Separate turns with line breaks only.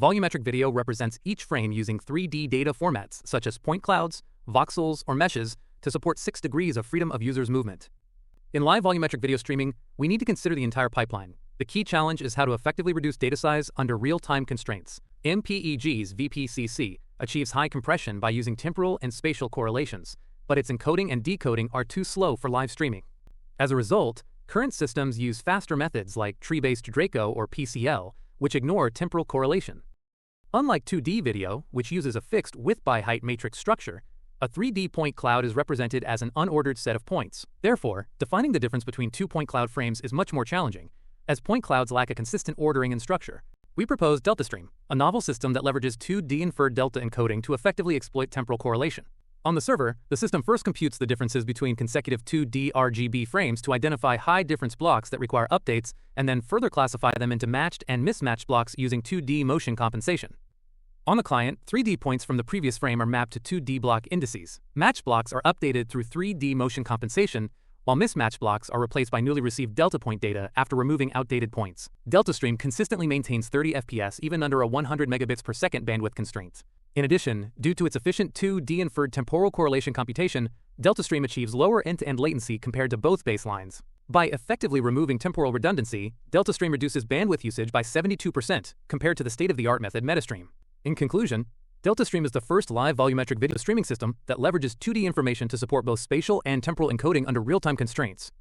Volumetric video represents each frame using 3D data formats such as point clouds, voxels, or meshes to support 6 degrees of freedom of user's movement. In live volumetric video streaming, we need to consider the entire pipeline. The key challenge is how to effectively reduce data size under real-time constraints. MPEG's VPCC achieves high compression by using temporal and spatial correlations, but its encoding and decoding are too slow for live streaming. As a result, current systems use faster methods like tree-based Draco or PCL, which ignore temporal correlation. Unlike 2D video, which uses a fixed width-by-height matrix structure, a 3D point cloud is represented as an unordered set of points. Therefore, defining the difference between 2 point cloud frames is much more challenging, as point clouds lack a consistent ordering and structure. We propose DeltaStream, a novel system that leverages 2D-Inferred delta encoding to effectively exploit temporal correlation. On the server, the system first computes the differences between consecutive 2D RGB frames to identify high difference blocks that require updates, and then further classify them into matched and mismatched blocks using 2D motion compensation. On the client, 3D points from the previous frame are mapped to 2D block indices. Matched blocks are updated through 3D motion compensation, while mismatched blocks are replaced by newly received delta point data after removing outdated points. DeltaStream consistently maintains 30 FPS even under a 100 megabits per second bandwidth constraint. In addition, due to its efficient 2D-Inferred temporal correlation computation, DeltaStream achieves lower end-to-end latency compared to both baselines. By effectively removing temporal redundancy, DeltaStream reduces bandwidth usage by 72% compared to the state-of-the-art method MetaStream. In conclusion, DeltaStream is the first live volumetric video streaming system that leverages 2D information to support both spatial and temporal encoding under real-time constraints.